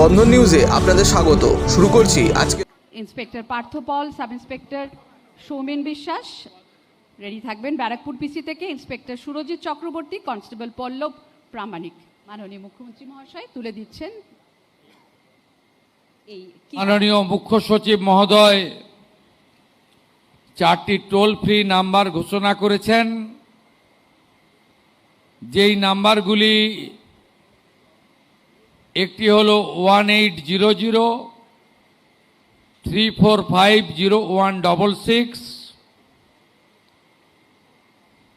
বন্ধন নিউজে আপনাদের স্বাগত। শুরু করছি আজকে। ইন্সপেক্টর পার্থ পল, সাব ইন্সপেক্টর সৌমেন বিশ্বাস রেডি থাকবেন। ব্যারাকপুর পিসি থেকে ইন্সপেক্টর সুরজিৎ চক্রবর্তী, কনস্টেবল পল্লব প্রামাণিক। মাননীয় মুখ্যমন্ত্রী মহাশয় তুলে দিচ্ছেন এই। মাননীয় মুখ্য সচিব মহোদয় 4টি টোল ফ্রি নাম্বার ঘোষণা করেছেন, যেই নাম্বারগুলি একটি হলো 1800-345-0166,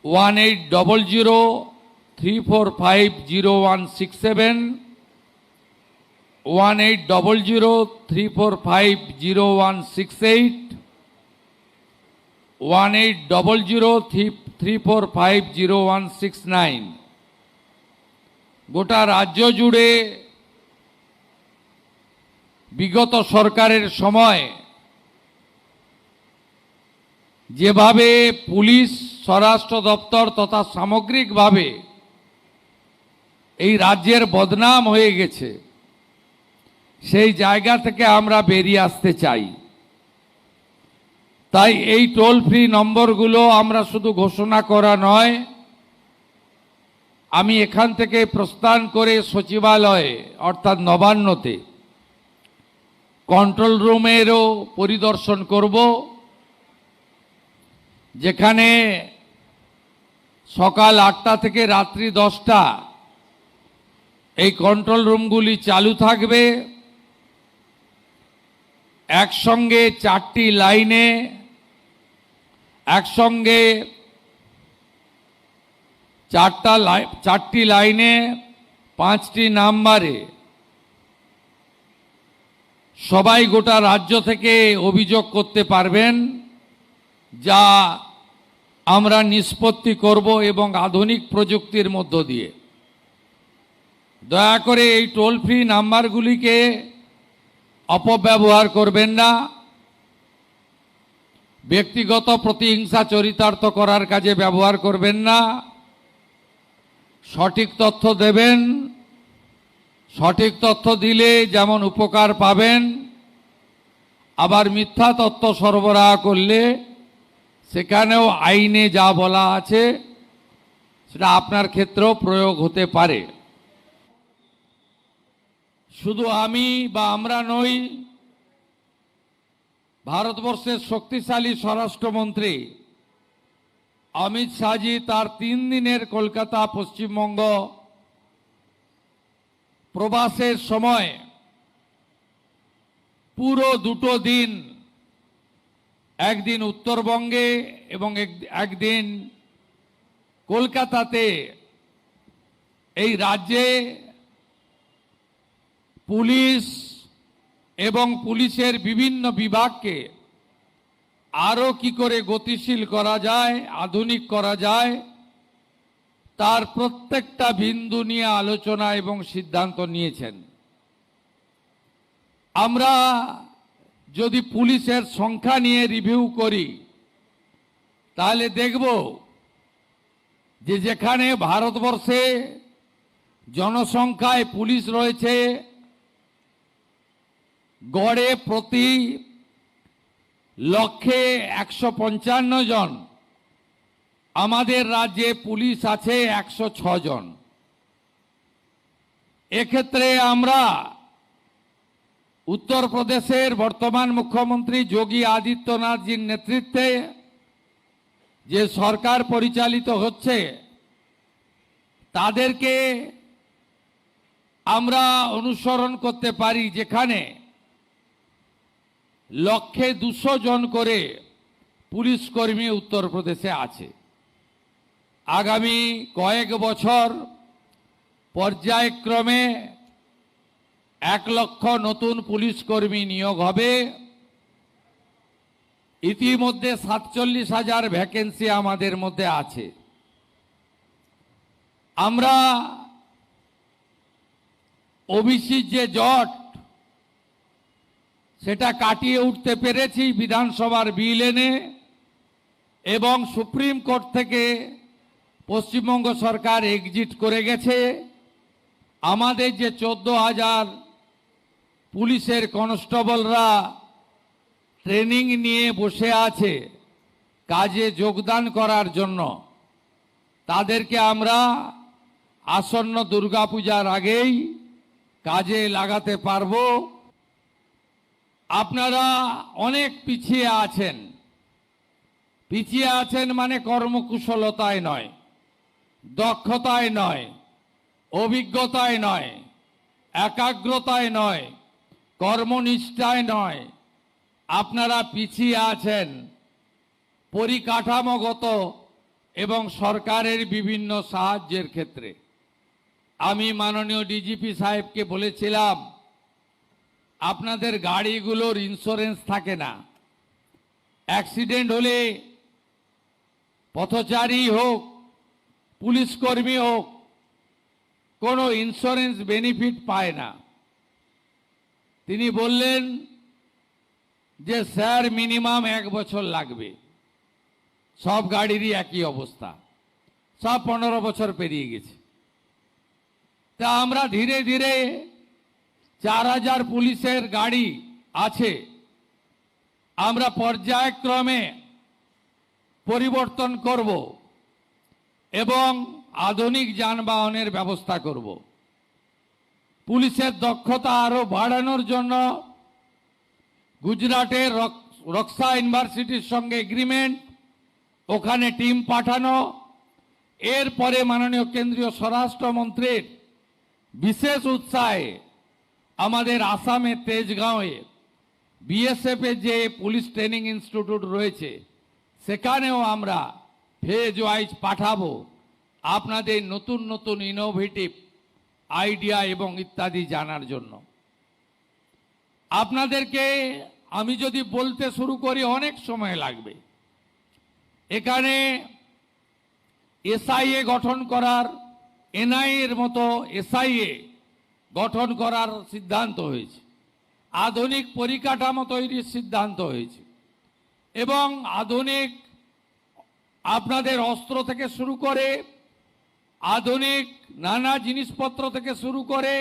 1800-345-0167, 1800-345-0168, 1800-345-0169। গোটা রাজ্য জুড়ে বিগত সরকারের সময় যেভাবে পুলিশ, স্বরাষ্ট্র দপ্তর তথা সামগ্রিকভাবে এই রাজ্যের বদনাম হয়ে গেছে, সেই জায়গা থেকে আমরা বেরিয়ে আসতে চাই। তাই এই টোল ফ্রি নম্বরগুলো আমরা শুধু ঘোষণা করা নয়, আমি এখান থেকে প্রস্থান করে সচিবালয়ে অর্থাৎ নবান্নতে কন্ট্রোল রুমেরও পরিদর্শন করব, যেখানে সকাল 8টা থেকে রাত্রি 10টা এই কন্ট্রোল রুমগুলি চালু থাকবে। একসঙ্গে 4টি লাইনে, একসঙ্গে 4টি লাইনে 5টি নাম্বারে সবাই গোটা রাজ্য থেকে অভিযোগ করতে পারবেন, যা আমরা নিষ্পত্তি করব এবং আধুনিক প্রযুক্তির মধ্য দিয়ে। দয়া করে এই টোল ফ্রি নাম্বারগুলিকে অপব্যবহার করবেন না, ব্যক্তিগত প্রতিহিংসা চরিতার্থ করার কাজে ব্যবহার করবেন না। সঠিক তথ্য দেবেন, সঠিক তথ্য দিলে যেমন উপকার পাবেন, আবার মিথ্যা তথ্য সরবরাহ করলে সেখানেও আইনে যা বলা আছে সেটা আপনার ক্ষেত্রেও প্রয়োগ হতে পারে। শুধু আমি বা আমরা নই, ভারতবর্ষের শক্তিশালী স্বরাষ্ট্রমন্ত্রী অমিত শাহজি তার 3 দিনের কলকাতা পশ্চিমবঙ্গ প্রবাসের সময় পুরো 2 দিন, একদিন উত্তরবঙ্গে এবং একদিন কলকাতাতে এই রাজ্যে পুলিশ এবং পুলিশের বিভিন্ন বিভাগকে আরও কি করে গতিশীল করা যায়, আধুনিক করা যায়, তার প্রত্যেকটা বিন্দু নিয়ে আলোচনা এবং সিদ্ধান্ত নিয়েছেন। আমরা যদি পুলিশের সংখ্যা নিয়ে রিভিউ করি তাহলে দেখব যে যেখানে ভারতবর্ষে জনসংখ্যায় পুলিশ রয়েছে গড়ে প্রতি লক্ষে 155 জন, আমাদের রাজ্যে পুলিশ আছে 106 জন। এক্ষেত্রে আমরা উত্তরপ্রদেশের বর্তমান মুখ্যমন্ত্রী যোগী আদিত্যনাথজির নেতৃত্বে যে সরকার পরিচালিত হচ্ছে, তাদেরকে আমরা অনুসরণ করতে পারি, যেখানে লক্ষে 200 জন করে পুলিশ কর্মী উত্তরপ্রদেশে আছে। আগামী কয়েক বছর পর্যায়ক্রমে 1 লক্ষ নতুন পুলিশ কর্মী নিয়োগ হবে। ইতিমধ্যে 47,000 ভ্যাকেন্সি আমাদের মধ্যে আছে। আমরা ওবিসির যে জট সেটা কাটিয়ে উঠতে পেরেছি বিধানসভার বিল এনে, এবং সুপ্রিম কোর্ট থেকে পশ্চিমবঙ্গ সরকার এক্সিট করে গেছে। আমাদের যে 14,000 পুলিশের কনস্টেবলরা ট্রেনিং নিয়ে বসে আছে কাজে যোগদান করার জন্য, তাদেরকে আমরা আসন্ন দুর্গাপূজার আগেই কাজে লাগাতে পারবো। আপনারা অনেক পিছিয়ে আছেন, পিছিয়ে আছেন মানে কর্মকুশলতায় নয়, দক্ষতায় নয়, অভিজ্ঞতায় নয়, একাগ্রতায় নয়, কর্মনিষ্ঠায় নয়। আপনারা পিছিয়ে আছেন পরিকাঠামোগত এবং সরকারের বিভিন্ন সাহায্যের ক্ষেত্রে। আমি মাননীয় ডিজিপি সাহেবকে বলেছিলাম, আপনাদের গাড়িগুলোর ইন্স্যুরেন্স থাকে না, অ্যাক্সিডেন্ট হলে পথচারী হোক, পুলিশ কর্মী হোক, কোনো ইন্স্যুরেন্স বেনিফিট পায় না। তিনি বললেন যে স্যার মিনিমাম 1 বছর লাগবে। সব গাড়িরই একই অবস্থা, সব 15 বছর পেরিয়ে গেছে। তা আমরা ধীরে ধীরে 4000 পুলিশের গাড়ি আছে, আমরা পর্যায়ক্রমে পরিবর্তন করব এবং আধুনিক যানবাহনের ব্যবস্থা করব। পুলিশের দক্ষতা আরো বাড়ানোর জন্য গুজরাটের রক্সা ইউনিভার্সিটির সঙ্গে এগ্রিমেন্ট, ওখানে টিম পাঠানো। এরপরে মাননীয় কেন্দ্রীয় স্বরাষ্ট্রমন্ত্রীর বিশেষ উৎসাহে আমাদের আসামের তেজগাঁওয়ে বিএসএফ এর যে পুলিশ ট্রেনিং ইনস্টিটিউট রয়েছে, সেখানেও আমরা ফেজ ওয়াইজ পাঠাবো আপনাদের নতুন নতুন ইনোভেটিভ আইডিয়া এবং ইত্যাদি জানার জন্য। আপনাদেরকে আমি যদি বলতে শুরু করি অনেক সময় লাগবে। এখানে এসআইএ গঠন করার, এনআইএ এর মতো এসআইএ গঠন করার সিদ্ধান্ত হয়েছে, আধুনিক পরিকাঠামো তৈরির সিদ্ধান্ত হয়েছে এবং আধুনিক আপনাদের অস্ত্র থেকে শুরু করে আধুনিক নানা জিনিসপত্র থেকে শুরু করে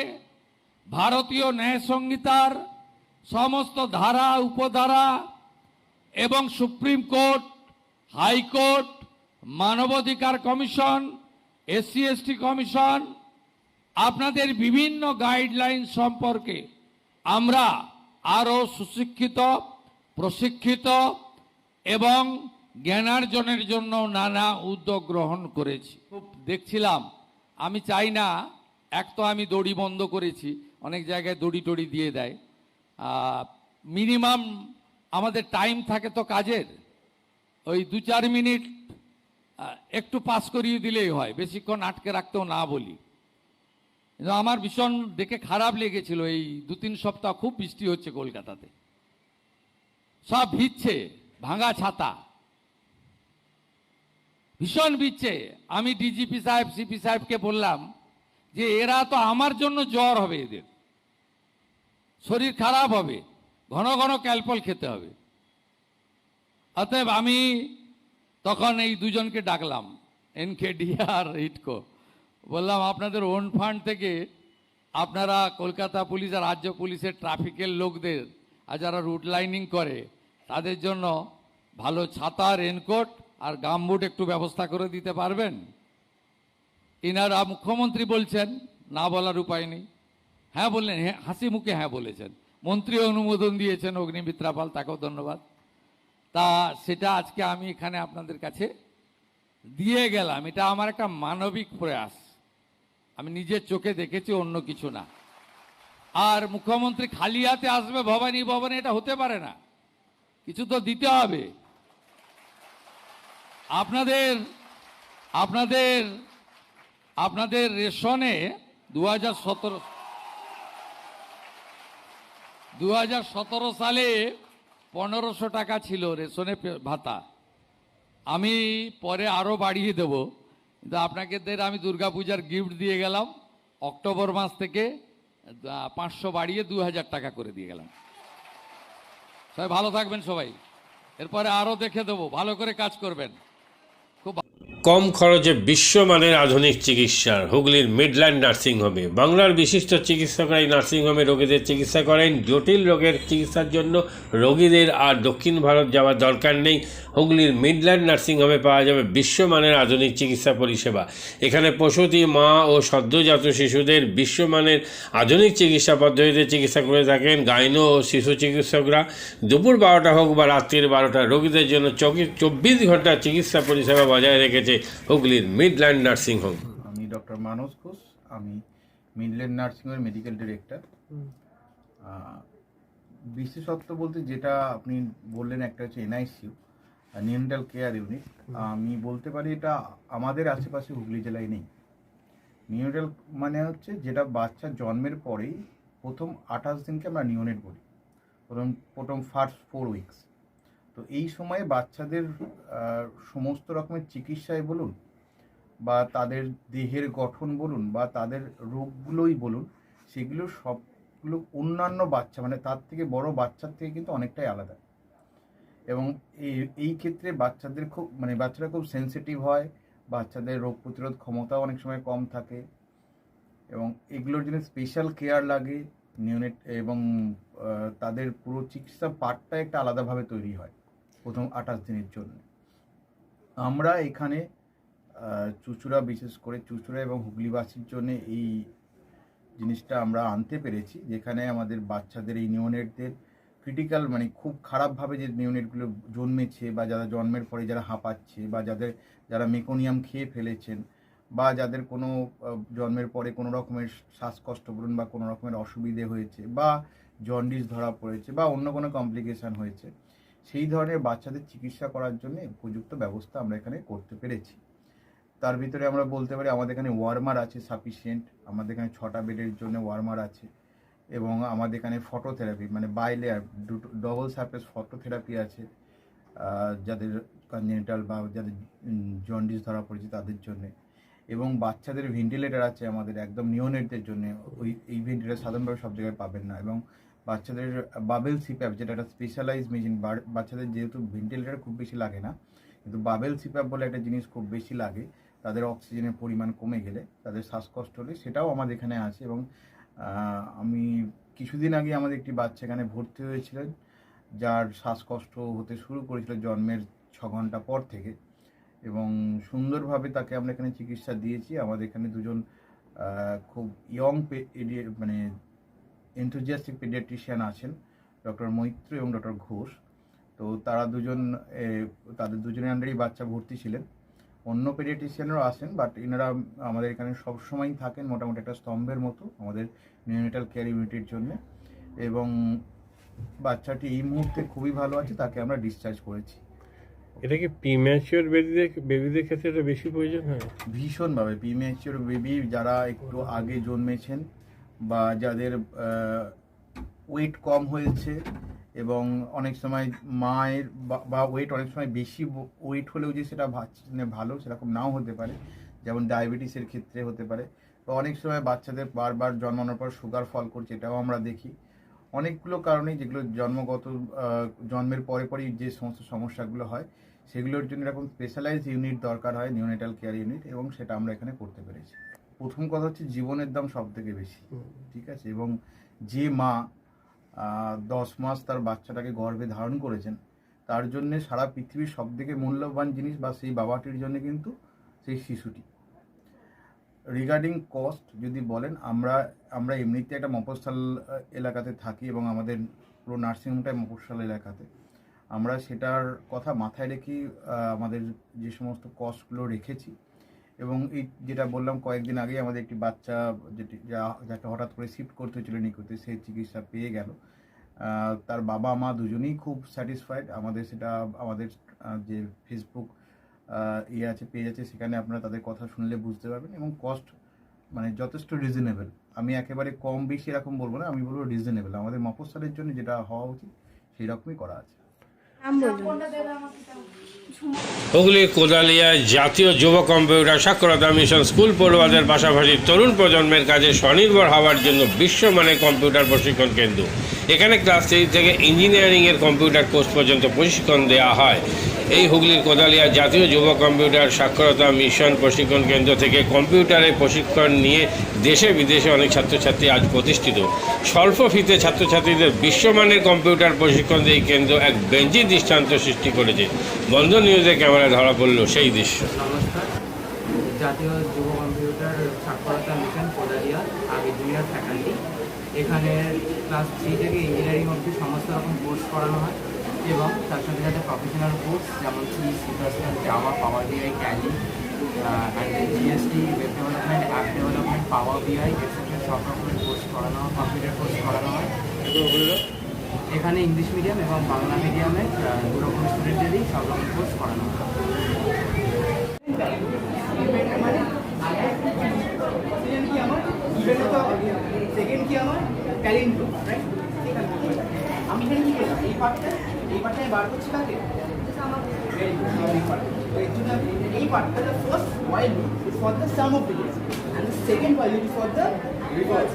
ভারতীয় ন্যায় সংহিতার সমস্ত ধারা, উপধারা এবং সুপ্রিম কোর্ট, হাইকোর্ট, মানবাধিকার কমিশন, এসসি এসটি কমিশন, আপনাদের বিভিন্ন গাইডলাইন সম্পর্কে আমরা আরো সুশিক্ষিত, প্রশিক্ষিত এবং জ্ঞানার্জনের জন্য নানা উদ্যোগ গ্রহণ করেছি। খুব দেখছিলাম, আমি চাই না, এক তো আমি দড়ি বন্ধ করেছি, অনেক জায়গায় দড়ি টড়ি দিয়ে দেয়। মিনিমাম আমাদের টাইম থাকে তো কাজের, ওই 2-4 মিনিট একটু পাস করিয়ে দিলেই হয়, বেশিক্ষণ আটকে রাখতেও না বলি। কিন্তু আমার ভীষণ দেখে খারাপ লেগেছিল, এই 2-3 সপ্তাহ খুব বৃষ্টি হচ্ছে কলকাতাতে, সব ভিজছে, ভাঙা ছাতা, ভীষণ ভিজছে। আমি ডিজিপি সাহেব, সিপি সাহেবকে বললাম যে এরা তো আমার জন্য জ্বর হবে, এদের শরীর খারাপ হবে, ঘন ঘন ক্যালপল খেতে হবে। অতএব আমি তখন এই দুজনকে ডাকলাম, এনকেডি আর ইটকো, বললাম আপনাদের ওন ফান্ড থেকে আপনারা কলকাতা পুলিশ আর রাজ্য পুলিশের ট্রাফিকের লোকদের আর যারা রুট লাইনিং করে তাদের জন্য ভালো ছাতা, রেনকোট আর গামবুট একটু ব্যবস্থা করে দিতে পারবেন? ইনারা মুখ্যমন্ত্রী বলছেন, না বলার উপায় নেই, হ্যাঁ বললেন, হ্যাঁ হাসি মুখে হ্যাঁ বলেছেন। মন্ত্রী অনুমোদন দিয়েছেন, অগ্নিমিত্রা পাল, তাকেও ধন্যবাদ। তা সেটা আজকে আমি এখানে আপনাদের কাছে দিয়ে গেলাম। এটা আমার একটা মানবিক প্রয়াস, আমি নিজের চোখে দেখেছি, অন্য কিছু না। আর মুখ্যমন্ত্রী খালি হাতে আসবে ভবানী ভবনে, এটা হতে পারে না, কিছু তো দিতে হবে। আপনাদের রেশনে 2017 সালে 1500 টাকা ছিল রেশনে ভাতা, আমি পরে আরো বাড়িয়ে দেব, কিন্তু আপনাদের আমি দুর্গাপূজার গিফট দিয়ে গেলাম, অক্টোবর মাস থেকে 500 বাড়িয়ে 2000 টাকা করে দিয়ে গেলাম। সবাই ভালো থাকবেন সবাই, এরপরে আরো দেখে দেবো, ভালো করে কাজ করবেন। খুব কম খরচে বিশ্বমানের আধুনিক চিকিৎসার হুগলির মিডল্যান্ড নার্সিংহোমে বাংলার বিশিষ্ট চিকিৎসকরা এই নার্সিংহোমে রোগীদের চিকিৎসা করেন। জটিল রোগের চিকিৎসার জন্য রোগীদের আর দক্ষিণ ভারত যাওয়ার দরকার নেই। হুগলির মিডল্যান্ড নার্সিংহোমে পাওয়া যাবে বিশ্বমানের আধুনিক চিকিৎসা পরিষেবা। এখানে প্রসূতি, মা ও সদ্যজাত শিশুদের বিশ্বমানের আধুনিক চিকিৎসা পদ্ধতিতে চিকিৎসা করে থাকেন গাইনো ও শিশু চিকিৎসকরা। দুপুর 12টা হোক বা রাত্রির 12টা, রোগীদের জন্য 24 ঘন্টা চিকিৎসা পরিষেবা বজায় রেখেছে হুগলির মিডল্যান্ড নার্সিংহোম। আমি ডক্টর মানস ঘোষ, আমি মিডল্যান্ড নার্সিংহোমের মেডিকেল ডিরেক্টর। বিশেষত্ব বলতে যেটা আপনি বললেন, একটা হচ্ছে এনআইসিইউ, নিউনেটাল কেয়ার ইউনিট। আমি বলতে পারি এটা আমাদের আশেপাশে হুগলি জেলায় নেই। নিউনেটাল মানে হচ্ছে যেটা বাচ্চা জন্মের পরেই প্রথম 28 দিনকে আমরা নিউনেট বলি, প্রথম ফার্স্ট 4 উইকস। তো এই সময়ে বাচ্চাদের সমস্ত রকমের চিকিৎসায় বলুন বা তাদের দেহের গঠন বলুন বা তাদের রোগগুলোই বলুন, সেগুলো সবগুলো অন্যান্য বাচ্চা মানে তার থেকে বড় বাচ্চার থেকে কিন্তু অনেকটাই আলাদা। এবং এই ক্ষেত্রে বাচ্চাদের বাচ্চারা খুব সেনসিটিভ হয়, বাচ্চাদের রোগ প্রতিরোধ ক্ষমতাও অনেক সময় কম থাকে এবং এগুলোর জন্য স্পেশাল কেয়ার লাগে নিউনেট, এবং তাদের পুরো চিকিৎসা পার্টটা একটা আলাদাভাবে তৈরি হয় প্রথম 28 দিনের জন্য। আমরা এখানে চুঁচুড়া, বিশেষ করে চুঁচুড়া এবং হুগলিবাসীর জন্য এই জিনিসটা আমরা আনতে পেরেছি, যেখানে আমাদের বাচ্চাদের এই নিউনেটদের ক্রিটিক্যাল খুব খারাপভাবে যে নিউনেটগুলো জন্মেছে বা যারা জন্মের পরে যারা হাঁপাচ্ছে বা যারা মেকোনিয়াম খেয়ে ফেলেছেন বা যাদের কোনো জন্মের পরে কোনো রকমের শ্বাসকষ্ট বলুন বা কোনো রকমের অসুবিধে হয়েছে বা জন্ডিস ধরা পড়েছে বা অন্য কোনো কমপ্লিকেশান হয়েছে, সেই ধরনের বাচ্চাদের চিকিৎসা করার জন্য উপযুক্ত ব্যবস্থা আমরা এখানে করতে পেরেছি। তার ভিতরে আমরা বলতে পারি আমাদের এখানে ওয়ার্মার আছে সাফিসিয়েন্ট, আমাদের এখানে 6টা বেডের জন্য ওয়ার্মার আছে, এবং আমাদের এখানে phototherapy bilayer double surface phototherapy আছে যাদের কনজেনিটাল বা যাদের জন্ডিস ধরা পড়েছে তাদের জন্যে, এবং বাচ্চাদের ভেন্টিলেটার আছে আমাদের একদম নিওনেটদের জন্য। এই ভেন্টিলেটার সাধারণভাবে সব জায়গায় পাবেন না, এবং বাচ্চাদের বাবেল সিপ্যাপ যেটা একটা স্পেশালাইজ মেশিন, বাচ্চাদের যেহেতু ভেন্টিলেটার খুব বেশি লাগে না, কিন্তু বাবেল সিপ্যাপ বলে একটা জিনিস খুব বেশি লাগে তাদের অক্সিজেনের পরিমাণ কমে গেলে, তাদের শ্বাসকষ্ট হলে, সেটাও আমাদের এখানে আছে। এবং আমি কিছুদিন আগে আমাদের একটি বাচ্চা এখানে ভর্তি হয়েছিলেন যার শ্বাসকষ্ট হতে শুরু করেছিল জন্মের 6 ঘন্টা পর থেকে, এবং সুন্দরভাবে তাকে আমরা এখানে চিকিৎসা দিয়েছি। আমাদের এখানে দুজন খুব ইয়ং এনথুজিয়াস্টিক পেডিয়াট্রিশিয়ান আছেন, ডক্টর মৈত্র এবং ডক্টর ঘোষ। তো তারা তাদের দুজনের আন্ডারেই বাচ্চা ভর্তি ছিলেন। অন্য পেডিয়াট্রিশিয়ানরাও আসেন, বাট এনারা আমাদের এখানে সবসময়ই থাকেন মোটামুটি একটা স্তম্ভের মতো আমাদের নিউনেটাল কেয়ার ইউনিটের জন্য। এবং বাচ্চাটি এই মুহূর্তে খুবই ভালো আছে, তাকে আমরা ডিসচার্জ করেছি। এটা কি প্রিম্যাচিওর বেবিদের ক্ষেত্রে এটা বেশি প্রয়োজন হয়? ভীষণভাবে প্রিম্যাচিওর বেবি যারা একটু আগে জন্মেছেন বা যাদের ওয়েট কম হয়েছে, এবং অনেক সময় মায়ের বা ওয়েট অনেক সময় বেশি ওয়েট হলেও যে সেটা ভালো সেরকম নাও হতে পারে, যেমন ডায়াবেটিসের ক্ষেত্রে হতে পারে, বা অনেক সময় বাচ্চাদের বারবার জন্মানোর পর সুগার ফল করছে, এটাও আমরা দেখি। অনেকগুলো কারণেই যেগুলো জন্মের পরেই যে সমস্ত সমস্যাগুলো হয় সেগুলোর জন্য এরকম স্পেশালাইজড ইউনিট দরকার হয়, নিউনেটাল কেয়ার ইউনিট, এবং সেটা আমরা এখানে করতে পেরেছি। প্রথম কথা হচ্ছে জীবনের দাম সব থেকে বেশি, ঠিক আছে, এবং যে মা 10 মাস তার বাচ্চাটাকে গর্ভে ধারণ করেছেন, তার জন্যে সারা পৃথিবীর সব থেকে মূল্যবান জিনিস বা সেই বাবাটির জন্য কিন্তু সেই শিশুটি। রিগার্ডিং কস্ট যদি বলেন, আমরা এমনিতে একটা মফস্বল এলাকাতে থাকি এবং আমাদের পুরো নার্সিংহোমটাই মফস্বল এলাকাতে। আমরা সেটার কথা মাথায় রেখে আমাদের যে সমস্ত কস্টগুলো রেখেছি, এবং এই যেটা বললাম কয়েকদিন আগেই আমাদের একটি বাচ্চা যাকে হঠাৎ করে শিফট করতে হয়েছিল নিকুতে, সেই চিকিৎসা পেয়ে গেল। তার বাবা মা দুজনেই খুব স্যাটিসফাইড। আমাদের যে ফেসবুক পেজ আছে, সেখানে আপনারা তাদের কথা শুনলে বুঝতে পারবেন, এবং কস্ট যথেষ্ট রিজনেবল। আমি একেবারে কম বেশি এরকম বলবো না, আমি বলবো রিজনেবল। আমাদের মফস্বলের জন্য যেটা হওয়া উচিত সেই রকমই করা আছে। হুগলির কোদালিয়ায় জাতীয় যুব কম্পিউটার সাক্ষরতা মিশন স্কুল পড়ুয়াদের পাশাপাশি তরুণ প্রজন্মের কাজে স্বনির্ভর হওয়ার জন্য বিশ্বমানের কম্পিউটার প্রশিক্ষণ কেন্দ্র। এখানে ক্লাস 3 থেকে ইঞ্জিনিয়ারিংয়ের কম্পিউটার কোর্স পর্যন্ত প্রশিক্ষণ দেওয়া হয়। এই হুগলির কোদালিয়া জাতীয় যুব কম্পিউটার সাক্ষরতা মিশন প্রশিক্ষণ কেন্দ্র থেকে কম্পিউটারের প্রশিক্ষণ নিয়ে দেশে বিদেশে অনেক ছাত্রছাত্রী আজ প্রতিষ্ঠিত। স্বল্প ফিতে ছাত্রছাত্রীদের বিশ্বমানের কম্পিউটার প্রশিক্ষণ দিয়ে এই কেন্দ্র এক বেঞ্চি দৃষ্টান্ত সৃষ্টি করেছে। বন্ধন নিউজে ক্যামেরায় ধরা পড়ল সেই দৃশ্য। নমস্কার, জাতীয় যুব কম্পিউটার সাক্ষরতা মিশন কোদালিয়া, আমি জুনিয়র ফ্যাকাল্টি। এখানে ক্লাস 3 থেকে ইঞ্জিনিয়ারিং অবধি সমস্ত রকম কোর্স করানো হয় এবং তার সাথে সাথে প্রফেশনাল কোর্স যেমন C, Java, Power BI, Tally, GST, web development, app development, Power BI etcetera সব রকমের কোর্স করানো হয়, কম্পিউটার কোর্স করানো হয়। এখানে ইংলিশ মিডিয়াম এবং বাংলা মিডিয়ামে দু রকম স্টুডেন্টেরই সব রকম কোর্স করানো হয়। সেকেন্ড কি আমার ট্যালেন্ট, রাইট? আমি এখানে কি করলাম, এই পার্টটা বার করছি কাকে এই পার্টটা first while loop is for the sum of digits and the second while loop is for the reverse.